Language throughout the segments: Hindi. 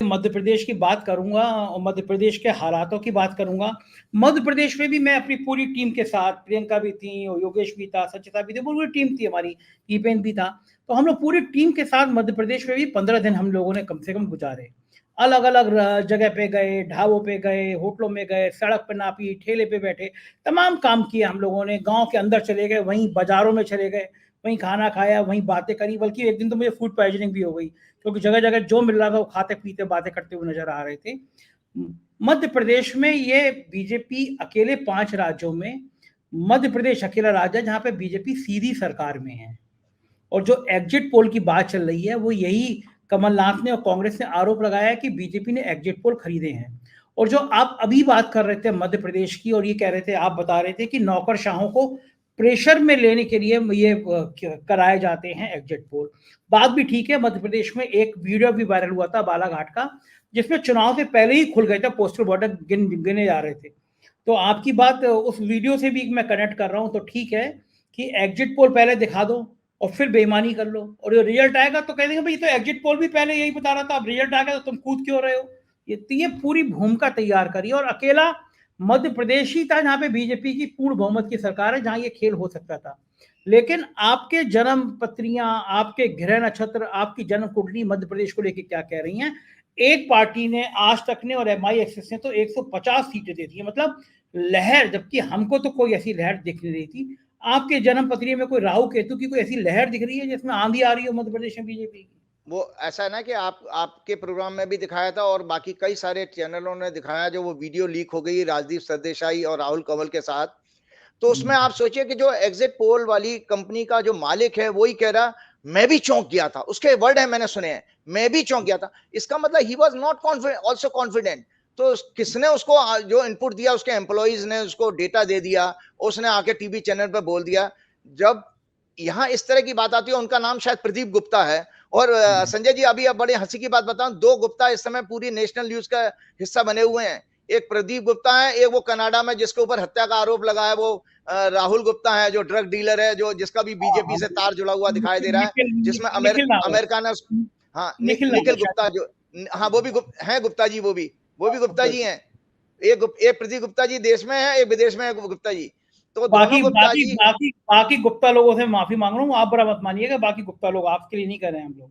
मध्य प्रदेश की बात करूंगा और मध्य प्रदेश के हालातों की बात करूंगा। मध्य प्रदेश में भी मैं अपनी पूरी टीम के साथ, प्रियंका भी थी और योगेश भी था, सचिता भी थी, पूरी टीम थी हमारी, दीपेन भी था। तो हम लोग पूरी टीम के साथ मध्य प्रदेश में भी 15 दिन हम लोगों ने कम से कम गुजारे। अलग अलग जगह पे गए, ढाबों पे गए, होटलों में गए, सड़क पे नापी, ठेले पे बैठे, तमाम काम किए हम लोगों ने। गांव के अंदर चले गए, वहीं बाजारों में चले गए, वहीं खाना खाया, वहीं बातें करी। बल्कि एक दिन तो मुझे फूड पॉइजनिंग भी हो गई, क्योंकि जगह जगह जो मिल रहा था वो खाते पीते बातें करते हुए नजर आ रहे थे। मध्य प्रदेश में ये बीजेपी अकेले 5 राज्यों में मध्य प्रदेश अकेला राज्य है जहां पे बीजेपी सीधी सरकार में है। और जो एग्जिट पोल की बात चल रही है वो यही कमलनाथ ने और कांग्रेस ने आरोप लगाया है कि बीजेपी ने एग्जिट पोल खरीदे हैं। और जो आप अभी बात कर रहे थे मध्य प्रदेश की, और ये कह रहे थे, आप बता रहे थे कि नौकरशाहों को प्रेशर में लेने के लिए ये कराए जाते हैं एग्जिट पोल। बात भी ठीक है। मध्य प्रदेश में एक वीडियो भी वायरल हुआ था बालाघाट का, जिसमें चुनाव से पहले ही खुल गए थे पोस्टल बॉर्डर, गिने जा रहे थे। तो आपकी बात उस वीडियो से भी मैं कनेक्ट कर रहा हूं। तो ठीक है कि एग्जिट पोल पहले दिखा दो और फिर बेईमानी कर लो, और ये रिजल्ट आएगा तो कह देंगे भाई तो एग्जिट पोल भी पहले यही बता रहा था, अब रिजल्ट आ गया तो तुम कूद क्यों रहे हो। ये पूरी भूमिका तैयार करी। और अकेला मध्य प्रदेश ही था जहां पे बीजेपी की पूर्ण बहुमत की सरकार है, जहां ये खेल हो सकता था। लेकिन आपके जन्म पत्रियां, आपके ग्रह नक्षत्र, आपकी जन्म कुंडली मध्य प्रदेश को लेकर क्या कह रही हैं? एक पार्टी ने, आज तक ने और एमआई एक्सेस ने तो 150 सीटें दे दी है, मतलब लहर, जबकि हमको तो कोई ऐसी लहर दिख नहीं रही थी। आपके जन्म पत्री में कोई राहु केतु की कोई ऐसी लहर दिख रही है जिसमें आंधी आ रही हो मध्य प्रदेश में बीजेपी की? वो ऐसा है ना कि आपके प्रोग्राम में भी दिखाया था और बाकी कई सारे चैनलों ने दिखाया, जो वो वीडियो लीक हो गई राजदीप सरदेसाई और राहुल कंवल के साथ। तो उसमें आप सोचिए कि जो एग्जिट पोल वाली कंपनी का जो मालिक है वही कह रहा, मैं भी चौंक गया था। उसके वर्ड है, मैंने सुने हैं, मैं भी चौंक गया था। इसका मतलब he was not confident, also confident. तो किसने उसको जो इनपुट दिया? उसके एम्प्लॉइज ने उसको डेटा दे दिया, उसने आके टीवी चैनल पर बोल दिया। जब यहाँ इस तरह की बात आती है, उनका नाम शायद प्रदीप गुप्ता है। और संजय जी, अभी अब बड़े हंसी की बात बताऊं, 2 गुप्ता इस समय पूरी नेशनल न्यूज का हिस्सा बने हुए हैं। एक प्रदीप गुप्ता है, एक वो कनाडा में जिसके ऊपर हत्या का आरोप लगा है, वो राहुल गुप्ता है, जो ड्रग डीलर है, जो जिसका भी बीजेपी से तार जुड़ा हुआ दिखाई दे रहा है, जिसमें अमेरिका ने, हाँ, निखिल गुप्ता, जो, हाँ, वो भी है गुप्ता जी, वो भी गुप्ता जी हैं। एक प्रदीप गुप्ता जी देश में है, एक विदेश में है गुप्ता जी। तो दोनों बाकी गुप्ता बाकी जी। बाकी बाकी गुप्ता लोगों से माफी मांग रहा हूँ, आप बुरा मत मानिएगा। बाकी गुप्ता लोग आपके लिए नहीं कर रहे हैं हम लोग।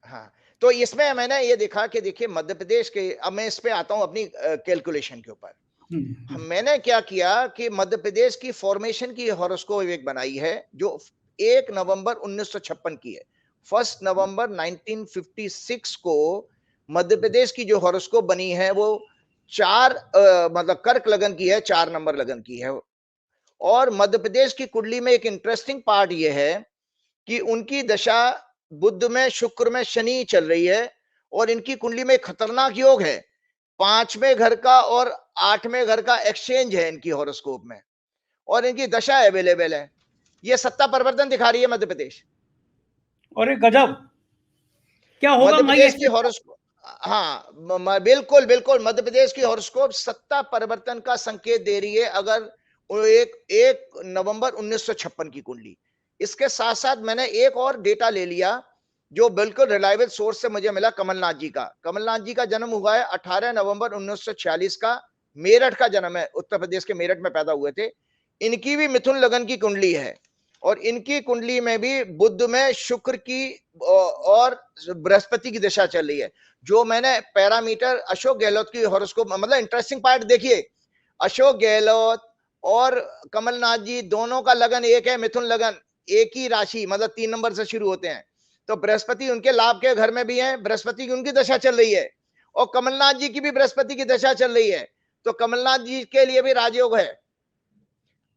हाँ, तो इसमें मैंने ये देखा कि देखिए मध्य प्रदेश के, अब मैं इस पे आता हूं अपनी कैलकुलेशन के ऊपर। मैंने क्या किया कि मध्य प्रदेश की फॉर्मेशन की हॉरोस्कोप एक बनाई है, जो 1 नवंबर 1956 की है। 1 नवंबर 1956 को मध्य प्रदेश की जो हॉरोस्कोप बनी है वो 4 मतलब कर्क लगन की है, 4 नंबर लगन की है। और मध्य प्रदेश की कुंडली में एक इंटरेस्टिंग पार्ट ये है कि उनकी दशा बुध में, शुक्र में, शनि चल रही है। और इनकी कुंडली में एक खतरनाक योग है, 5वें घर का और 8वें घर का एक्सचेंज है इनकी हॉरोस्कोप में। और इनकी दशा अवेलेबल है। ये सत्ता परिवर्तन दिखा रही है मध्य प्रदेश। और एक गजब, क्या होगा मध्य माई प्रदेश की एक्सेस का? हॉरोस्कोप, हाँ, बिल्कुल बिल्कुल, मध्य प्रदेश की हॉरोस्कोप सत्ता परिवर्तन का संकेत दे रही है। अगर वो एक नवंबर 1956 की कुंडली, इसके साथ साथ मैंने एक और डेटा ले लिया जो बिल्कुल रिलायबल सोर्स से मुझे मिला, कमलनाथ जी का। कमलनाथ जी का जन्म हुआ है 18 नवंबर 1946 का, मेरठ का जन्म है, उत्तर प्रदेश के मेरठ में पैदा हुए थे। इनकी भी मिथुन लगन की कुंडली है, और इनकी कुंडली में भी बुध में, शुक्र की और बृहस्पति की दिशा चल रही है। जो मैंने पैरामीटर अशोक गहलोत की हॉरोस्कोप, मतलब इंटरेस्टिंग पार्ट देखिए, अशोक गहलोत और कमलनाथ जी दोनों का लगन एक है, मिथुन लगन, एक ही राशि, मतलब 3 नंबर से शुरू होते हैं। तो बृहस्पति उनके लाभ के घर में भी है, बृहस्पति की उनकी दशा चल रही है, और कमलनाथ जी की भी बृहस्पति की दशा चल रही है। तो कमलनाथ जी के लिए भी राजयोग है।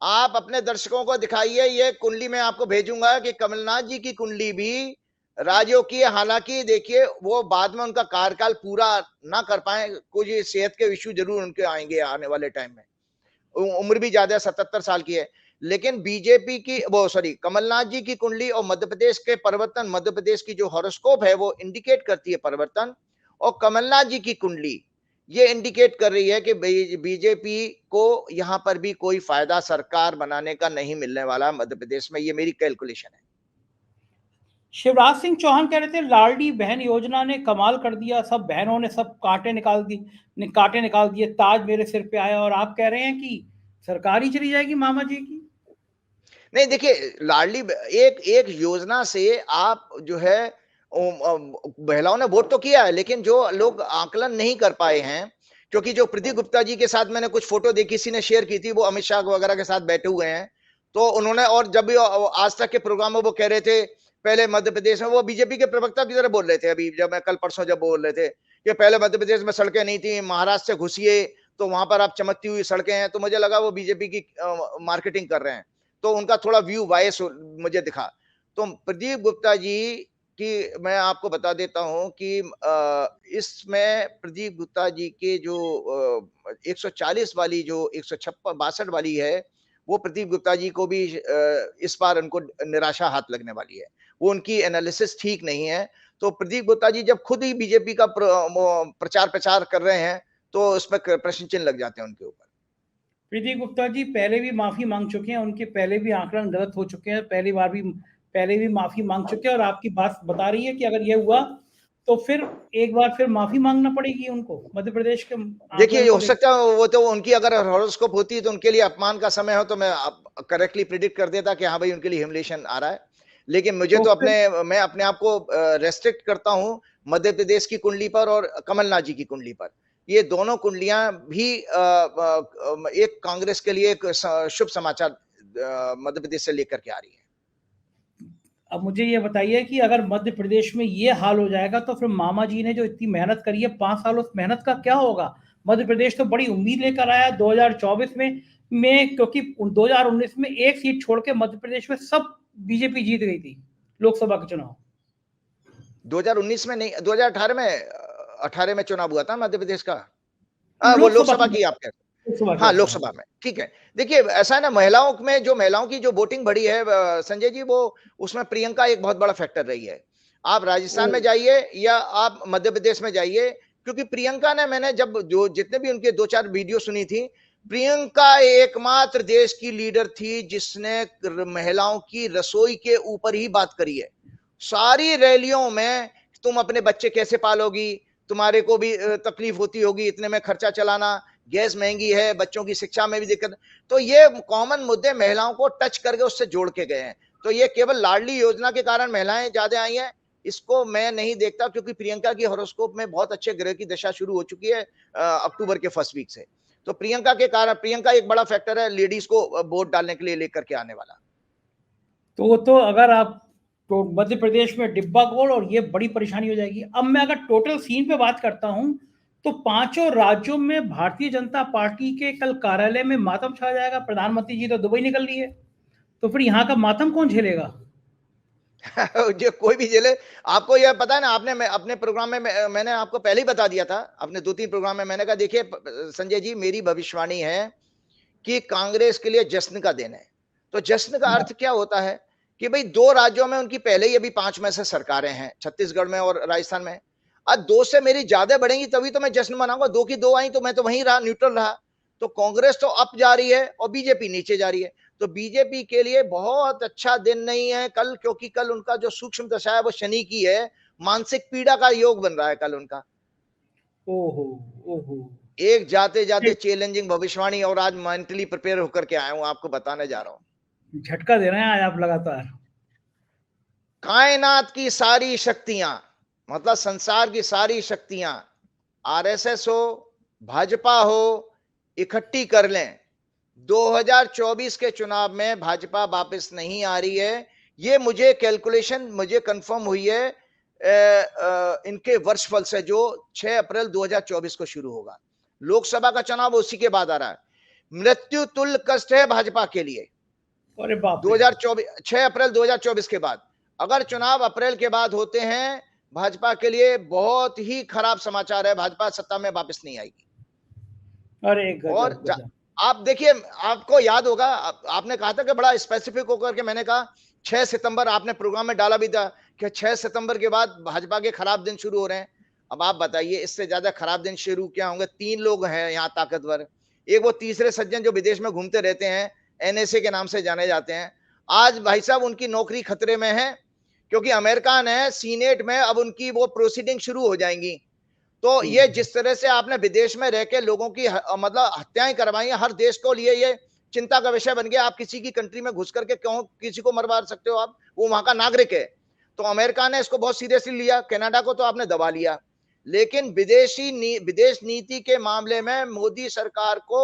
आप अपने दर्शकों को दिखाइए, ये कुंडली मैं आपको भेजूंगा कि कमलनाथ जी की कुंडली भी राजयोग की है। हालांकि देखिए वो बाद में उनका कार्यकाल पूरा ना कर पाए, कुछ सेहत के इश्यू जरूर उनके आएंगे आने वाले टाइम में, उम्र भी ज्यादा 77 साल की है। लेकिन बीजेपी की, वो सॉरी, कमलनाथ जी की कुंडली और मध्य प्रदेश के परिवर्तन, मध्य प्रदेश की जो हॉरोस्कोप है वो इंडिकेट करती है परिवर्तन। और कमलनाथ जी की कुंडली ये इंडिकेट कर रही है कि बीजेपी को यहां पर भी कोई फायदा सरकार बनाने का नहीं मिलने वाला मध्य प्रदेश में। ये मेरी कैलकुलेशन है। शिवराज सिंह चौहान कह रहे थे लाडली बहन योजना ने कमाल कर दिया, सब बहनों ने सब कांटे निकाल दिए, ताज मेरे सिर पे आया। और आप कह रहे हैं कि सरकार ही चली जाएगी मामा जी की। नहीं देखिए, लाडली एक एक योजना से आप जो है महिलाओं ने वोट तो किया है, लेकिन जो लोग आकलन नहीं कर पाए हैं, क्योंकि जो प्रदीप गुप्ता जी के साथ मैंने कुछ फोटो देखी, किसी ने शेयर की थी, वो अमित शाह वगैरह के साथ बैठे हुए हैं, तो उन्होंने, और जब भी आज तक के प्रोग्राम में वो कह रहे थे, पहले मध्य प्रदेश में, वो बीजेपी के प्रवक्ता की तरह बोल रहे थे, अभी जब मैं कल परसों जब बोल रहे थे कि पहले मध्य प्रदेश में सड़कें नहीं थी, महाराष्ट्र से घुसिए तो वहां पर आप चमकती हुई सड़कें हैं, तो मुझे लगा वो बीजेपी की मार्केटिंग कर रहे हैं, तो उनका थोड़ा व्यू वाइस मुझे दिखा। तो प्रदीप गुप्ता जी की मैं आपको बता देता हूं कि इसमें प्रदीप गुप्ता जी के जो 140 वाली, जो 156 वाली है, वो प्रदीप गुप्ता जी को भी इस बार उनको निराशा हाथ लगने वाली है, वो उनकी एनालिसिस ठीक नहीं है। तो प्रदीप गुप्ता जी जब खुद ही बीजेपी का प्रचार कर रहे हैं, तो उस पर प्रश्न चिन्ह लग जाते हैं उनके ऊपर। प्रदीप गुप्ता जी पहले भी माफी मांग चुके हैं, उनके पहले भी आंकलन गलत हो चुके हैं, पहले भी माफी मांग चुके हैं। और आपकी बात बता रही है कि अगर ये हुआ तो फिर एक बार फिर माफी मांगना पड़ेगी उनको मध्य प्रदेश के देखिए, आंकलन को हो लेकर। सकता है वो तो उनकी अगर हॉरोस्कोप होती तो उनके लिए अपमान का समय हो, तो मैं करेक्टली प्रिडिक्ट कर देता कि हाँ भाई उनके लिए ह्यूमिलिएशन आ रहा है। लेकिन मुझे तो तो फिर मैं अपने आप को रेस्ट्रिक्ट करता हूं मध्य प्रदेश की कुंडली पर और कमलनाथ जी की कुंडली पर। ये दोनों कुंडलियां भी एक कांग्रेस के लिए एक शुभ समाचार मध्य प्रदेश से लेकर के आ रही है। अब मुझे ये बताइए कि अगर मध्य प्रदेश में ये हाल हो जाएगा तो फिर मामा जी ने जो इतनी मेहनत करी है 5 साल, उस मेहनत का क्या होगा? मध्य प्रदेश तो बड़ी उम्मीद लेकर आया 2024 में क्योंकि 2019 में एक सीट छोड़ के मध्य प्रदेश में सब बीजेपी जीत गई थी लोकसभा के चुनाव। 2019 में नहीं, 2018 में, 18 में चुनाव हुआ था मध्य प्रदेश का। वो लोकसभा लोकसभा की आप कह रहे हैं। लोकसभा की हाँ, बात कर रहा हूँ। लोकसभा में, ठीक है। देखिए, ऐसा है ना, महिलाओं की जो वोटिंग बढ़ी है संजय जी, वो उसमें प्रियंका एक बहुत बड़ा फैक्टर रही है। आप राजस्थान में जाइए या आप मध्य प्रदेश में जाइए, क्योंकि प्रियंका ने, मैंने जब जो जितने भी उनके 2-4 वीडियो सुनी थी, प्रियंका एकमात्र देश की लीडर थी जिसने महिलाओं की रसोई के ऊपर ही बात करी है। सारी रैलियों में तुम अपने बच्चे कैसे पालोगी, तुम्हारे को भी तकलीफ होती होगी, इतने में खर्चा चलाना, गैस महंगी है, बच्चों की शिक्षा में भी दिक्कत। तो ये कॉमन मुद्दे महिलाओं को टच करके उससे जोड़ के गए हैं। तो ये केवल लाडली योजना के कारण महिलाएं ज्यादा आई हैं, इसको मैं नहीं देखता, क्योंकि प्रियंका की हॉरोस्कोप में बहुत अच्छे ग्रह की दशा शुरू हो चुकी है अक्टूबर के फर्स्ट वीक से। तो प्रियंका के कारण, प्रियंका एक बड़ा फैक्टर है लेडीज को वोट डालने के लिए लेकर के आने वाला। तो अगर आप तो मध्य प्रदेश में डिब्बा गोल और ये बड़ी परेशानी हो जाएगी। अब मैं अगर टोटल सीन पे बात करता हूं तो पांचों राज्यों में भारतीय जनता पार्टी के कल कार्यालय में मातम छा जाएगा। प्रधानमंत्री जी तो दुबई निकल रही है, तो फिर यहाँ का मातम कौन झेलेगा? जो कोई भी झेले। आपको यह पता है ना, अपने प्रोग्राम में मैंने आपको पहले ही बता दिया था, अपने 2-3 प्रोग्राम में मैंने कहा, देखिए संजय जी, मेरी भविष्यवाणी है कि कांग्रेस के लिए जश्न का दिन है। तो जश्न का अर्थ क्या होता है कि भाई 2 राज्यों में उनकी पहले ही अभी 5 में से सरकारें हैं, छत्तीसगढ़ में और राजस्थान में। आज 2 से मेरी ज्यादा बढ़ेंगी तभी तो मैं जश्न मनाऊंगा। 2 की 2 आई तो मैं तो वहीं रहा, न्यूट्रल रहा। तो कांग्रेस तो अप जा रही है और बीजेपी नीचे जा रही है। तो बीजेपी के लिए बहुत अच्छा दिन नहीं है कल, क्योंकि कल उनका जो सूक्ष्म दशा है वो शनि की है, मानसिक पीड़ा का योग बन रहा है कल उनका। ओहो, ओहो। एक जाते जाते चैलेंजिंग भविष्यवाणी, और आज मेंटली प्रिपेयर होकर के आया हूं, आपको बताने जा रहा हूं। झटका दे रहे हैं आज आप लगातार। कायनात की सारी शक्तियां, मतलब संसार की सारी शक्तियां, आरएसएस हो, भाजपा हो, इकट्ठी कर लें, 2024 के चुनाव में भाजपा वापस नहीं आ रही है। ये मुझे कैलकुलेशन मुझे कंफर्म हुई है इनके वर्षफल से, जो 6 अप्रैल 2024 को शुरू होगा। लोकसभा का चुनाव उसी के बाद आ रहा है। मृत्यु तुल्य कष्ट है भाजपा के लिए। अरे बाप रे। 2024, 6 अप्रैल 2024 के बाद, अगर चुनाव अप्रैल के बाद होते हैं, भाजपा के लिए बहुत ही खराब समाचार है, भाजपा सत्ता में वापस नहीं आएगी। अरे और गजब गजब। आप देखिए, आपको याद होगा, आपने कहा था कि बड़ा स्पेसिफिक होकर के मैंने कहा 6 सितंबर, आपने प्रोग्राम में डाला भी था कि 6 सितंबर के बाद भाजपा के खराब दिन शुरू हो रहे हैं। अब आप बताइए इससे ज्यादा खराब दिन शुरू क्या होंगे? 3 लोग हैं यहाँ ताकतवर, एक वो तीसरे सज्जन जो विदेश में घूमते रहते हैं, एनएसए के नाम से जाने जाते हैं। आज भाई साहब उनकी नौकरी खतरे में है, क्योंकि अमेरिका ने सीनेट में अब उनकी वो प्रोसीडिंग शुरू हो जाएंगी। तो ये जिस तरह से आपने विदेश में रह के लोगों की मतलब हत्याएं करवाई हैं, हर देश को लिए ये चिंता का विषय बन गया। आप किसी की कंट्री में घुस करके क्यों किसी को मरवा सकते हो? आप, वो वहां का नागरिक है। तो अमेरिका ने इसको बहुत सीरियसली लिया, कनाडा को तो आपने दबा लिया। लेकिन विदेश नीति के मामले में मोदी सरकार को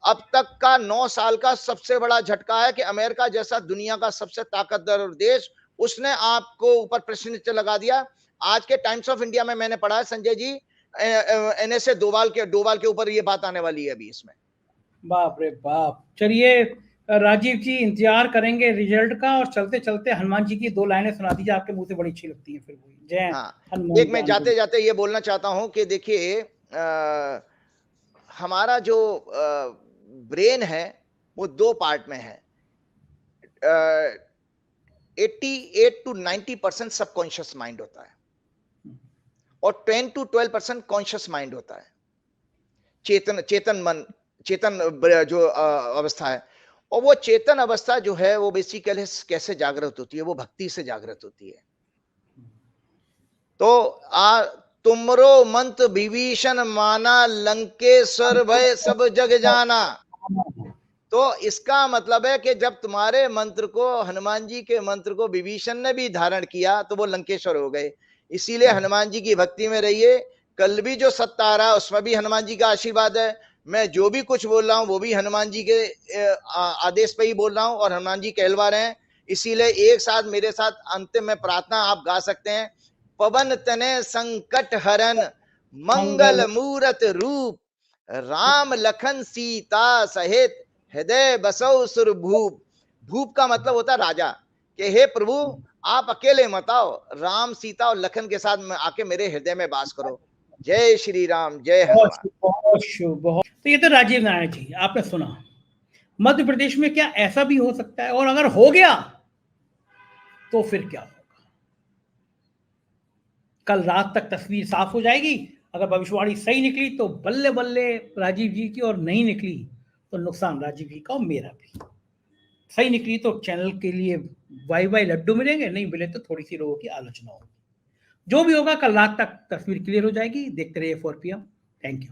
अब तक का 9 साल का सबसे बड़ा झटका है कि अमेरिका जैसा दुनिया का सबसे ताकतवर देश, उसने आपको ऊपर प्रश्न चिन्ह लगा दिया। आज के टाइम्स ऑफ इंडिया में मैंने पढ़ा है संजय जी, NSA डोवाल के ऊपर ये बात आने वाली है अभी इसमें। बाप रे बाप। चलिए राजीव जी, इंतजार करेंगे रिजल्ट का, और चलते चलते हनुमान जी की 2 लाइनें सुना दीजिए, आपके मुंह से बड़ी अच्छी लगती हैं फिर वो। जय हाँ, हनुमान। एक मैं जाते जाते ये बोलना चाहता हूं कि देखिए हमारा जो ब्रेन है वो 2 पार्ट में है। 88 to 90% सबकॉन्शियस माइंड होता है और 10 to 12% कॉन्शियस माइंड होता है, चेतन जो अवस्था है। और वो चेतन अवस्था जो है वो बेसिकली कैसे जागृत होती है? वो भक्ति से जागृत होती है। तो तुमरो मंत्र विभीषण माना, लंकेश्वर भय सब जग जाना। तो इसका मतलब है कि जब तुम्हारे मंत्र को, हनुमान जी के मंत्र को विभीषण ने भी धारण किया तो वो लंकेश्वर हो गए। इसीलिए हनुमान जी की भक्ति में रहिए। कल भी जो सत्ता आ रहा है उसमें भी हनुमान जी का आशीर्वाद है। मैं जो भी कुछ बोल रहा हूं वो भी हनुमान जी के आदेश पे ही बोल रहा हूं और हनुमान जी कहलवा रहे हैं। इसीलिए एक साथ मेरे साथ अंतिम में प्रार्थना आप गा सकते हैं। पवन तने संकट हरन, मंगल मूरत रूप, राम लखन सीता सहित, हृदय बसौ सुर भूप। भूप का मतलब होता है राजा, कि हे प्रभु आप अकेले मत आओ, राम सीता और लखन के साथ आके मेरे हृदय में वास करो। जय श्री राम, जय हनुमान। बहुत शुभ, बहुत। तो ये तो राजीव नारायण जी आपने सुना। मध्य प्रदेश में क्या ऐसा भी हो सकता है? और अगर हो गया तो फिर क्या होगा? कल रात तक तस्वीर साफ हो जाएगी। अगर भविष्यवाणी सही निकली तो बल्ले बल्ले राजीव जी की, और नहीं निकली तो नुकसान राजीव जी का और मेरा भी। सही निकली तो चैनल के लिए वाई वाई लड्डू मिलेंगे, नहीं मिले तो थोड़ी सी लोगों की आलोचना होगी। जो भी होगा कल रात तक तस्वीर क्लियर हो जाएगी। देखते रहिए 4 PM। Thank you.